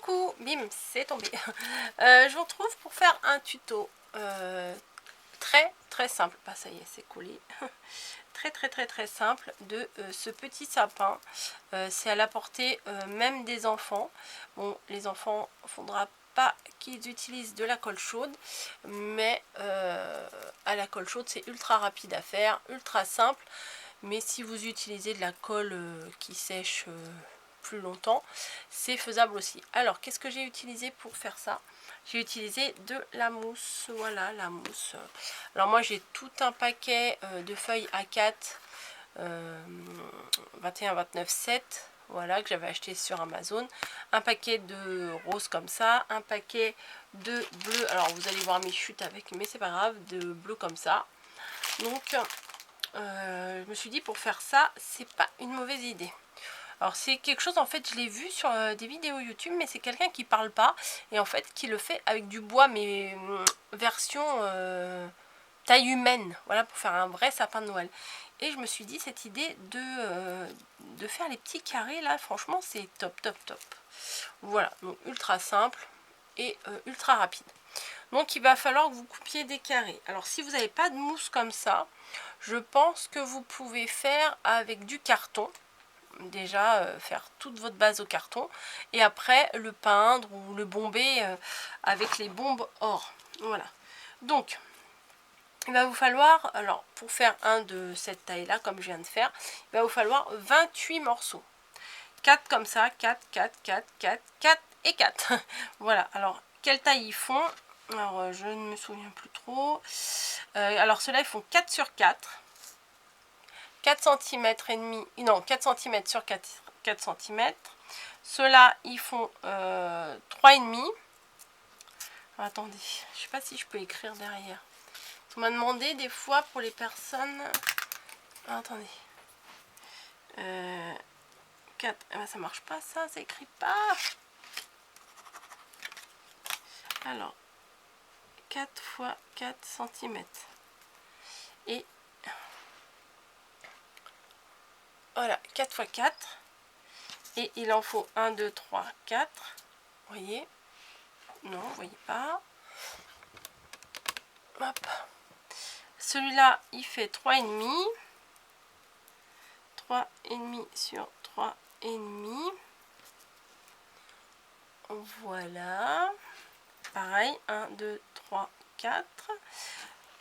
Coucou, bim, c'est tombé. Je vous retrouve pour faire un tuto très simple. Bah ça y est, c'est collé. Très simple de ce petit sapin. C'est à la portée même des enfants. Bon, les enfants, il faudra pas qu'ils utilisent de la colle chaude, mais à la colle chaude, c'est ultra rapide à faire, ultra simple. Mais si vous utilisez de la colle qui sèche plus longtemps, c'est faisable aussi. Alors, qu'est-ce que j'ai utilisé pour faire ça? J'ai utilisé de la mousse. Voilà, la mousse. Alors moi, j'ai tout un paquet de feuilles A4 21-29 7. Voilà, que j'avais acheté sur Amazon. Un paquet de rose comme ça. Un paquet de bleu. Alors, vous allez voir mes chutes avec, mais c'est pas grave. De bleu comme ça. Donc, je me suis dit, pour faire ça, c'est pas une mauvaise idée. Alors c'est quelque chose, en fait, je l'ai vu sur des vidéos YouTube, mais c'est quelqu'un qui parle pas et en fait qui le fait avec du bois, mais version taille humaine, voilà, pour faire un vrai sapin de Noël. Et je me suis dit, cette idée de faire les petits carrés là, franchement c'est top. Voilà, donc ultra simple et ultra rapide. Donc il va falloir que vous coupiez des carrés. Alors si vous n'avez pas de mousse comme ça, je pense que vous pouvez faire avec du carton. Déjà faire toute votre base au carton et après le peindre ou le bomber avec les bombes or. Voilà. Donc il va vous falloir, alors pour faire un de cette taille là comme je viens de faire, il va vous falloir 28 morceaux. 4 comme ça, 4 et 4. Voilà, alors quelle taille ils font? Alors je ne me souviens plus trop. Alors ceux-là ils font 4 sur 4. 4 cm et demi, non 4 cm sur 4 cm. Ceux-là ils font 3,5. Attendez, je sais pas si je peux écrire derrière. On m'a demandé des fois pour les personnes. Attendez. 4, eh ben, ça marche pas ça écrit pas. Alors 4 fois 4 cm. Et voilà, 4 fois 4. Et il en faut 1, 2, 3, 4. Vous voyez? Non, vous voyez pas. Hop. Celui-là, il fait 3,5. 3,5 sur 3,5. Voilà. Pareil, 1, 2, 3, 4.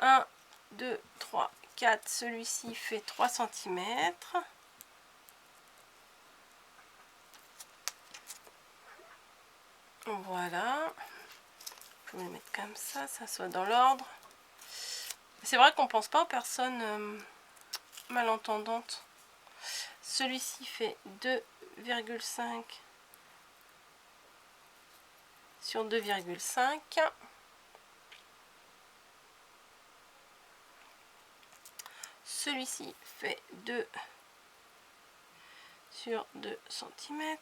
1, 2, 3, 4. Celui-ci fait 3 cm. Voilà. Je vais le mettre comme ça soit dans l'ordre. C'est vrai qu'on pense pas aux personnes malentendantes. Celui-ci fait 2,5 sur 2,5. Celui-ci fait 2 sur 2 cm.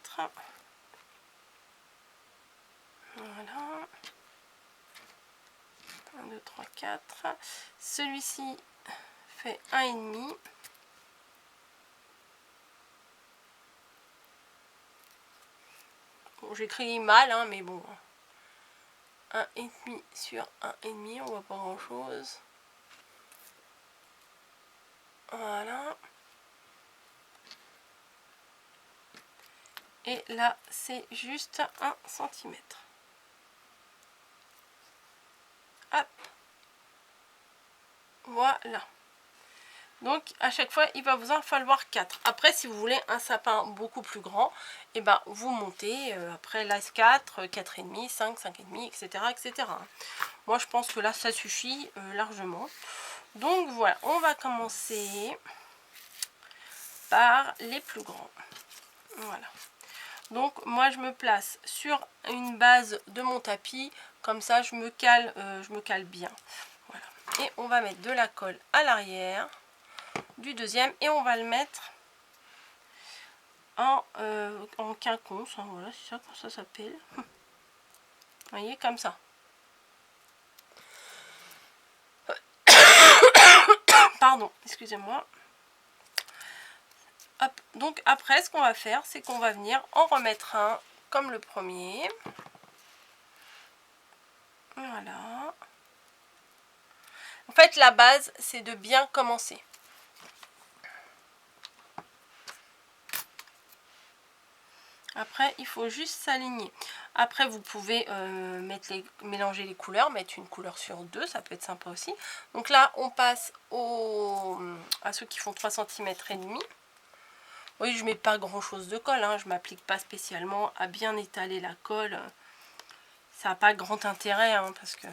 Voilà. 1, 2, 3, 4. Celui-ci fait 1,5. Bon, j'écris mal, hein, mais bon. 1,5 sur 1,5, on voit pas grand chose. Voilà. Et là, c'est juste 1 cm. Hop. Voilà. Donc, à chaque fois, il va vous en falloir 4. Après, si vous voulez un sapin beaucoup plus grand, et ben, vous montez après là 4, 4,5, 5, 5,5, etc. Moi, je pense que là, ça suffit largement. Donc, voilà. On va commencer par les plus grands. Voilà. Donc, moi, je me place sur une base de mon tapis. Comme ça, je me cale bien. Voilà. Et on va mettre de la colle à l'arrière du deuxième et on va le mettre en quinconce, hein, voilà, c'est ça que ça s'appelle. Vous voyez, comme ça. Pardon, excusez-moi. Hop, donc après, ce qu'on va faire, c'est qu'on va venir en remettre un comme le premier. Voilà. En fait, la base, c'est de bien commencer. Après, il faut juste s'aligner. Après, vous pouvez mélanger les couleurs, mettre une couleur sur deux, ça peut être sympa aussi. Donc là, on passe à ceux qui font 3 cm et demi. Oui, je mets pas grand chose de colle, hein, je m'applique pas spécialement à bien étaler la colle. Ça n'a pas grand intérêt, hein, parce que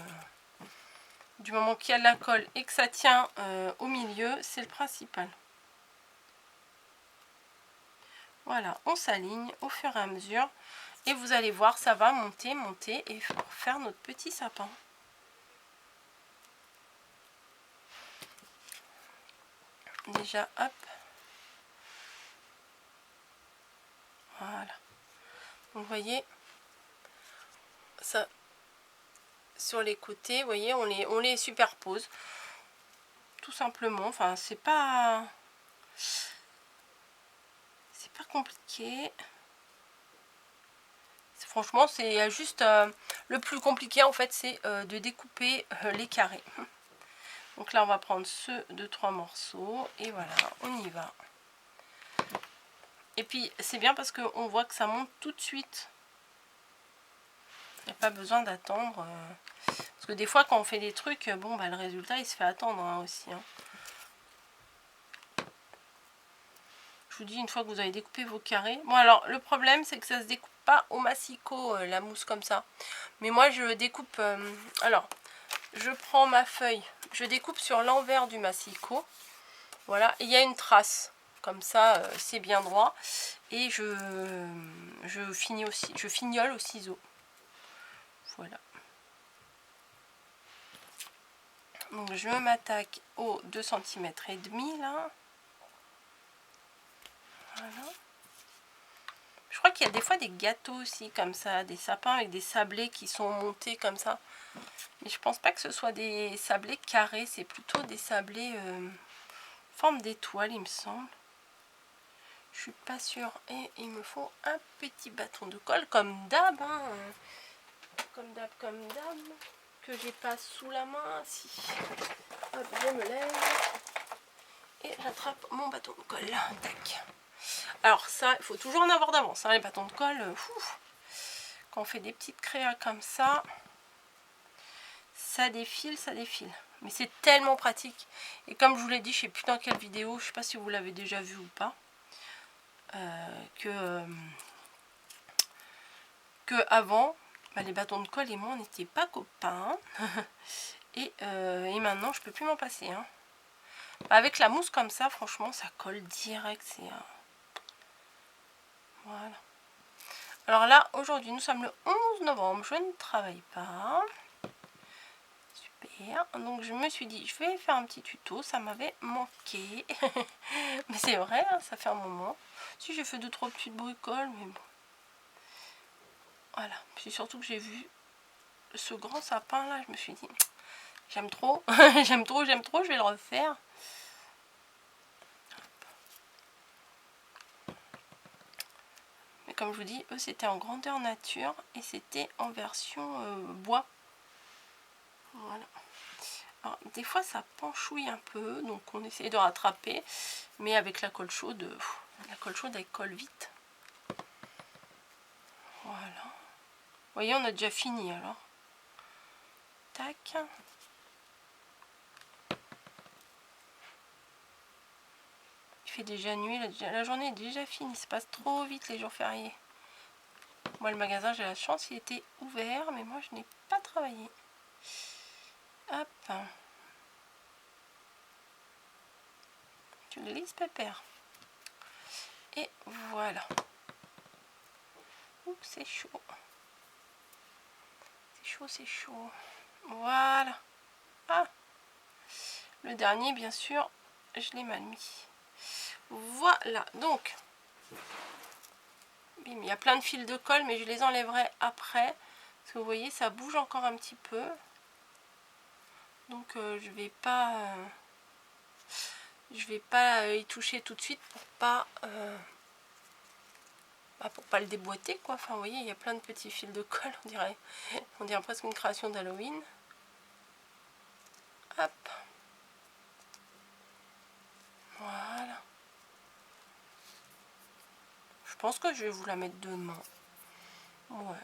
du moment qu'il y a de la colle et que ça tient au milieu, c'est le principal. Voilà, on s'aligne au fur et à mesure. Et vous allez voir, ça va monter, monter et faire notre petit sapin. Déjà, hop. Voilà. Donc, vous voyez, ça, sur les côtés, vous voyez, on les superpose. Tout simplement. Enfin, c'est pas compliqué. Franchement, c'est juste le plus compliqué en fait, c'est de découper les carrés. Donc là, on va prendre ceux de 3 morceaux et voilà, on y va. Et puis, c'est bien parce qu'on voit que ça monte tout de suite. Il n'y a pas besoin d'attendre. Parce que des fois, quand on fait des trucs, bon, bah, le résultat, il se fait attendre hein, aussi. Hein. Je vous dis, une fois que vous avez découpé vos carrés. Bon, alors, le problème, c'est que ça se découpe pas au massicot, la mousse comme ça. Mais moi, je découpe... alors, je prends ma feuille, je découpe sur l'envers du massicot. Voilà, et il y a une trace. Comme ça, c'est bien droit. Et je fignole au ciseau. Voilà. Donc je m'attaque aux 2 cm et demi là. Voilà. Je crois qu'il y a des fois des gâteaux aussi comme ça, des sapins avec des sablés qui sont montés comme ça. Mais je pense pas que ce soit des sablés carrés, c'est plutôt des sablés forme d'étoile il me semble. Je suis pas sûre. Et il me faut un petit bâton de colle comme d'hab. Hein. Comme d'hab, que j'ai pas sous la main. Si. Hop, je me lève. Et j'attrape mon bâton de colle. Tac. Alors ça, il faut toujours en avoir d'avance. Hein, les bâtons de colle. Quand on fait des petites créas comme ça, ça défile, ça défile. Mais c'est tellement pratique. Et comme je vous l'ai dit, je sais plus dans quelle vidéo, je sais pas si vous l'avez déjà vu ou pas, que avant, bah, les bâtons de colle et moi, on n'était pas copains. et maintenant, je peux plus m'en passer. Hein. Avec la mousse comme ça, franchement, ça colle direct. C'est voilà. Alors là, aujourd'hui, nous sommes le 11 novembre. Je ne travaille pas. Super. Donc, je me suis dit, je vais faire un petit tuto. Ça m'avait manqué. Mais c'est vrai, hein, ça fait un moment. Si j'ai fait 2-3 petites bricoles, mais bon. Voilà. Puis surtout que j'ai vu ce grand sapin là, je me suis dit, j'aime trop. j'aime trop, je vais le refaire. Mais comme je vous dis, eux c'était en grandeur nature et c'était en version bois. Voilà. Alors, des fois ça penchouille un peu, donc on essaie de rattraper, mais avec la colle chaude, elle colle vite. Voilà. Vous voyez, on a déjà fini alors. Tac. Il fait déjà nuit, la journée est déjà finie, ça passe trop vite les jours fériés. Moi le magasin, j'ai la chance, il était ouvert, mais moi je n'ai pas travaillé. Hop. Tu le lises, pépère. Et voilà. Oups, c'est chaud. C'est chaud, c'est chaud. Voilà. Ah. Le dernier, bien sûr, je l'ai mal mis. Voilà. Donc, bim, il y a plein de fils de colle, mais je les enlèverai après. Parce que vous voyez, ça bouge encore un petit peu. Donc, je vais pas y toucher tout de suite pour pas bah, pour pas le déboîter quoi. Enfin vous voyez, il y a plein de petits fils de colle, on dirait presque une création d'Halloween. Hop, voilà. Je pense que je vais vous la mettre demain. Ouais.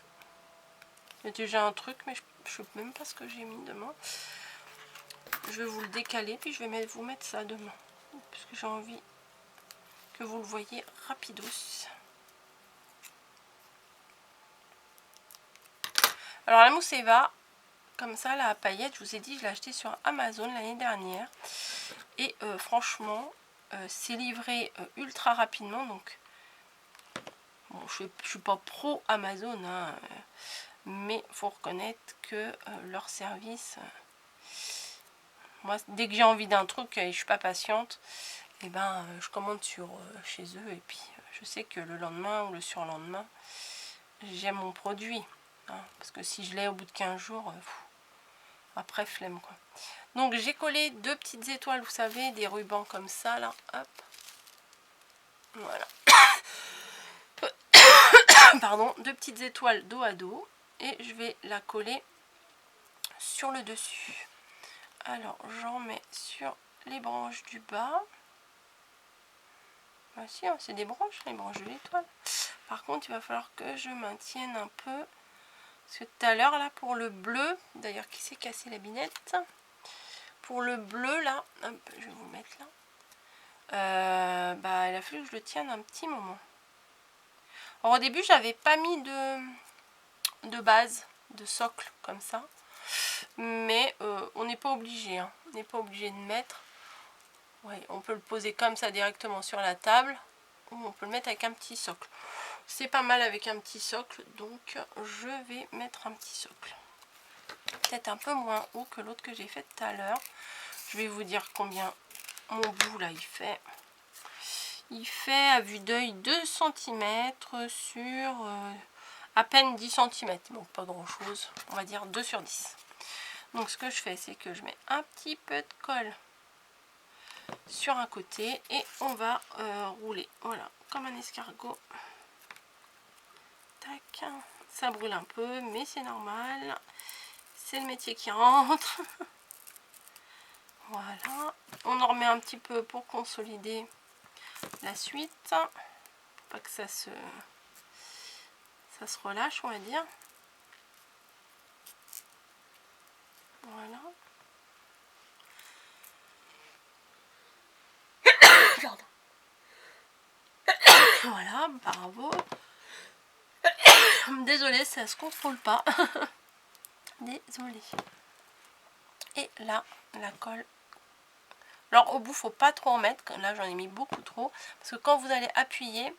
Il y a déjà un truc, mais je sais même pas ce que j'ai mis demain. Je vais vous le décaler, puis je vais vous mettre ça demain. Parce que j'ai envie que vous le voyez rapidos. Alors la mousse Eva, comme ça, la paillette, je vous ai dit, je l'ai acheté sur Amazon l'année dernière. Et franchement, c'est livré ultra rapidement. Donc, bon, je suis pas pro Amazon, hein, mais faut reconnaître que leur service... moi, dès que j'ai envie d'un truc et je suis pas patiente, et ben, je commande sur chez eux. Et puis, je sais que le lendemain ou le surlendemain, j'ai mon produit. Hein, parce que si je l'ai au bout de 15 jours, après flemme quoi. Donc j'ai collé 2 petites étoiles, vous savez, des rubans comme ça là, hop. Voilà. Pardon, 2 petites étoiles dos à dos et je vais la coller sur le dessus. Alors j'en mets sur les branches du bas. Ah si, hein, c'est des branches, les branches de l'étoile. Par contre, il va falloir que je maintienne un peu. Parce que tout à l'heure, là, pour le bleu, d'ailleurs, qui s'est cassé la binette. Pour le bleu, là, hop, je vais vous mettre là. Bah, il a fallu que je le tienne un petit moment. Alors, au début, j'avais pas mis de base, de socle, comme ça. Mais on n'est pas obligé, hein. On n'est pas obligé de mettre. Ouais, on peut le poser comme ça directement sur la table. Ou on peut le mettre avec un petit socle. C'est pas mal avec un petit socle, donc je vais mettre un petit socle. Peut-être un peu moins haut que l'autre que j'ai fait tout à l'heure. Je vais vous dire combien mon bout là il fait. Il fait à vue d'œil 2 cm sur à peine 10 cm. Donc pas grand chose, on va dire 2 sur 10. Donc ce que je fais, c'est que je mets un petit peu de colle sur un côté et on va rouler. Voilà, comme un escargot. Tac, ça brûle un peu, mais c'est normal. C'est le métier qui rentre. Voilà. On en remet un petit peu pour consolider la suite. Pour pas que ça se relâche, on va dire. Voilà. Pardon. Voilà, bravo. Désolée, ça se contrôle pas. Désolée. Et là, la colle. Alors au bout, faut pas trop en mettre. Là, j'en ai mis beaucoup trop. Parce que quand vous allez appuyer,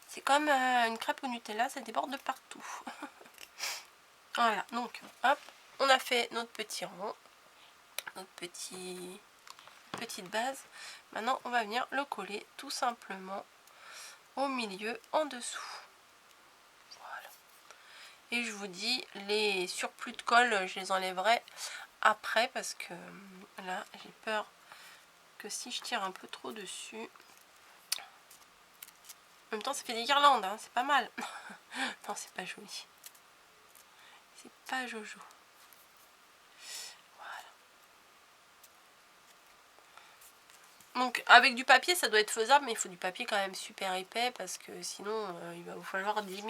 c'est comme une crêpe au Nutella, ça déborde de partout. Voilà, donc hop, on a fait notre petit rond, notre petite base. Maintenant, on va venir le coller tout simplement au milieu, en dessous. Voilà. Et je vous dis, les surplus de colle, je les enlèverai après parce que là, j'ai peur que si je tire un peu trop dessus... En même temps, ça fait des guirlandes, hein, c'est pas mal. Non, c'est pas joli. C'est pas jojo. Donc avec du papier ça doit être faisable, mais il faut du papier quand même super épais parce que sinon il va vous falloir 10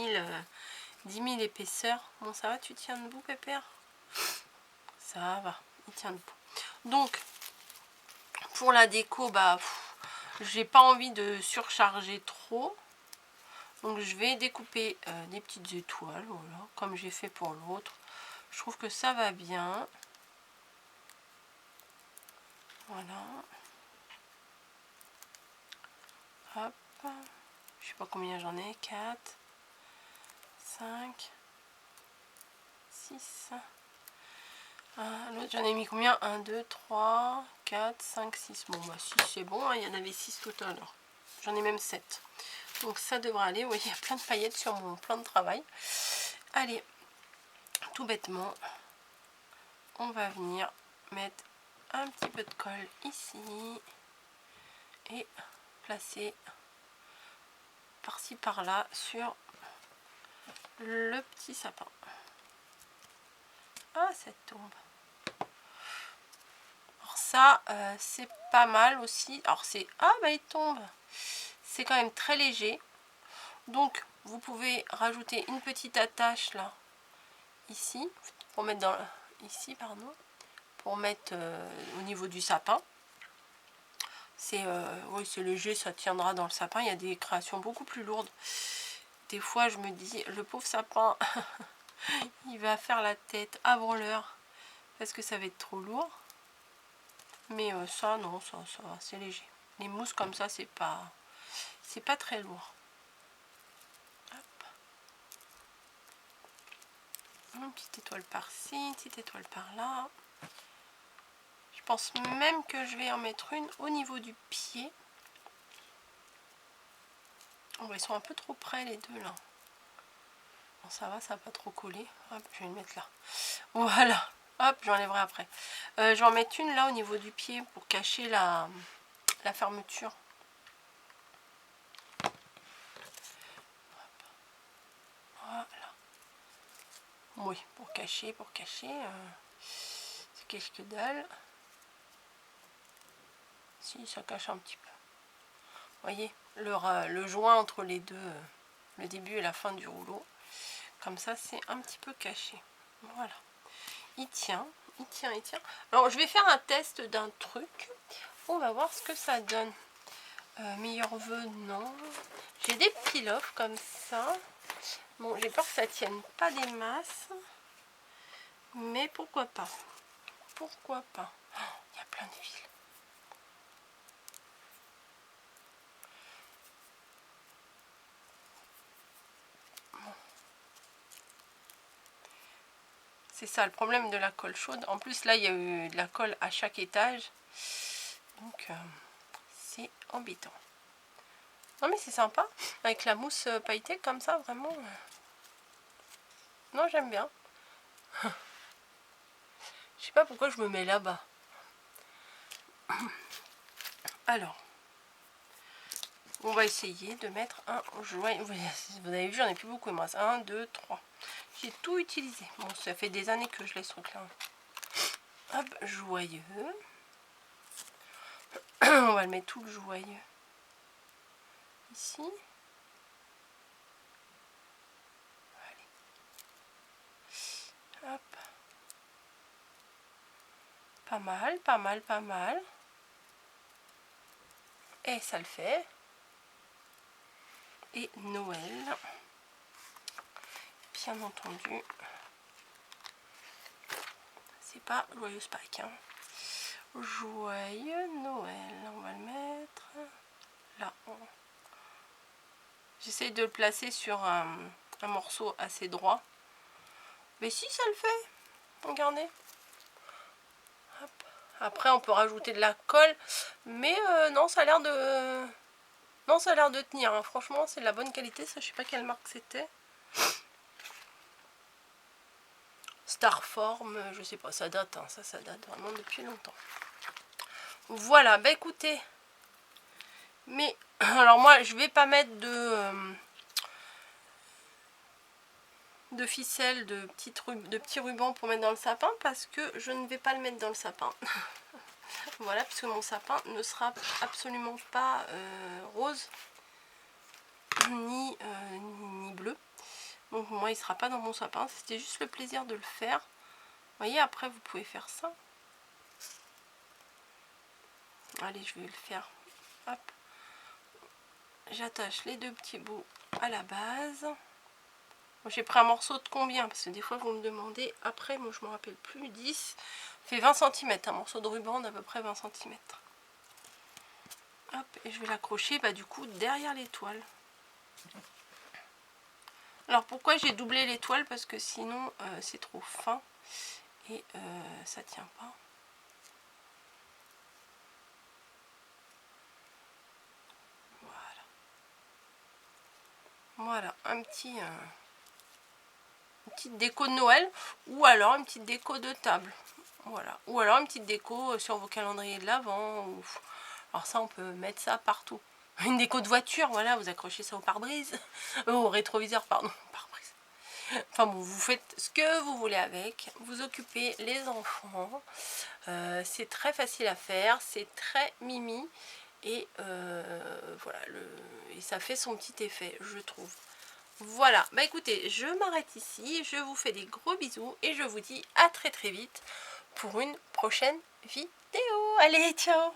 000 épaisseurs. Bon, ça va, tu tiens debout Pépère? Ça va, il tient debout. Donc pour la déco, bah j'ai pas envie de surcharger trop. Donc je vais découper des petites étoiles, voilà, comme j'ai fait pour l'autre. Je trouve que ça va bien. Voilà. Hop. Je sais pas combien j'en ai. 4, 5, 6. L'autre j'en ai mis combien? 1, 2, 3, 4, 5, 6. Bon bah 6 c'est bon, hein. Il y en avait 6 tout à l'heure. J'en ai même 7. Donc ça devrait aller. Vous voyez, il y a plein de paillettes sur mon plan de travail. Allez, tout bêtement, on va venir mettre un petit peu de colle ici. Et placer par-ci par-là sur le petit sapin. Ah, ça tombe. Alors ça, c'est pas mal aussi. Alors c'est... Ah, bah il tombe. C'est quand même très léger. Donc, vous pouvez rajouter une petite attache là, ici, pour mettre dans... Ici, pardon. Pour mettre au niveau du sapin. C'est oui, c'est léger, ça tiendra dans le sapin. Il y a des créations beaucoup plus lourdes. Des fois, je me dis, le pauvre sapin, il va faire la tête avant l'heure parce que ça va être trop lourd. Mais ça, non, ça va, c'est léger. Les mousses comme ça, c'est pas très lourd. Hop. Une petite étoile par-ci, une petite étoile par-là. Je pense même que je vais en mettre une au niveau du pied. Oh, bah, ils sont un peu trop près les deux là. Bon, ça va pas trop coller. Hop, je vais le mettre là. Voilà. Hop, j'enlèverai après. Je vais en mettre une là au niveau du pied pour cacher la fermeture. Hop. Voilà. Oui, pour cacher. C'est quelque dalle. Si, ça cache un petit peu. Vous voyez, le joint entre les deux, le début et la fin du rouleau. Comme ça, c'est un petit peu caché. Voilà. Il tient. Alors, je vais faire un test d'un truc. On va voir ce que ça donne. Meilleur vœu, non. J'ai des peel-off comme ça. Bon, j'ai peur que ça tienne pas des masses. Mais pourquoi pas. Pourquoi pas. Oh, il y a plein de fils. C'est ça le problème de la colle chaude. En plus, là, il y a eu de la colle à chaque étage. Donc, c'est embêtant. Non, mais c'est sympa. Avec la mousse pailletée comme ça, vraiment. Non, j'aime bien. Je sais pas pourquoi je me mets là-bas. Alors, on va essayer de mettre un joyeux. Vous avez vu, j'en ai plus beaucoup. Il me reste 1, 2, 3. J'ai tout utilisé. Bon, ça fait des années que je laisse ce truc-là. Hop, joyeux. On va le mettre tout le joyeux ici. Allez. Hop. Pas mal, pas mal, pas mal. Et ça le fait. Et Noël. Bien entendu. C'est pas joyeux Pâques. Hein. Joyeux Noël. On va le mettre là. J'essaye de le placer sur un morceau assez droit. Mais si, ça le fait. Regardez. Hop. Après, on peut rajouter de la colle. Mais non, ça a l'air de... Non, ça a l'air de tenir. Hein. Franchement, c'est de la bonne qualité. Ça, je sais pas quelle marque c'était. Starform, je sais pas. Ça date. Hein. Ça date vraiment depuis longtemps. Voilà. Bah écoutez. Mais, alors moi, je vais pas mettre de ficelle, de petits rubans pour mettre dans le sapin parce que je ne vais pas le mettre dans le sapin. Voilà, puisque mon sapin ne sera absolument pas rose ni bleu. Donc moi, il ne sera pas dans mon sapin. C'était juste le plaisir de le faire. Vous voyez, après, vous pouvez faire ça. Allez, je vais le faire. Hop. J'attache les deux petits bouts à la base. J'ai pris un morceau de combien? Parce que des fois vous me demandez. Après, moi je me rappelle plus. 10 fait 20 cm. Un morceau de ruban d'à peu près 20 cm. Hop, et je vais l'accrocher du coup derrière l'étoile. Alors pourquoi j'ai doublé l'étoile? Parce que sinon c'est trop fin et ça tient pas. Voilà. Voilà, une petite déco de Noël ou alors une petite déco de table. Voilà. Ou alors une petite déco sur vos calendriers de l'Avent. Alors ça, on peut mettre ça partout. une déco de voiture, voilà, vous accrochez ça au pare-brise, au rétroviseur, pardon, pare-brise. Enfin bon, vous faites ce que vous voulez avec, vous occupez les enfants, c'est très facile à faire, c'est très mimi, et voilà, et ça fait son petit effet, je trouve. Voilà, bah écoutez, je m'arrête ici, je vous fais des gros bisous, et je vous dis à très très vite pour une prochaine vidéo. Allez, ciao!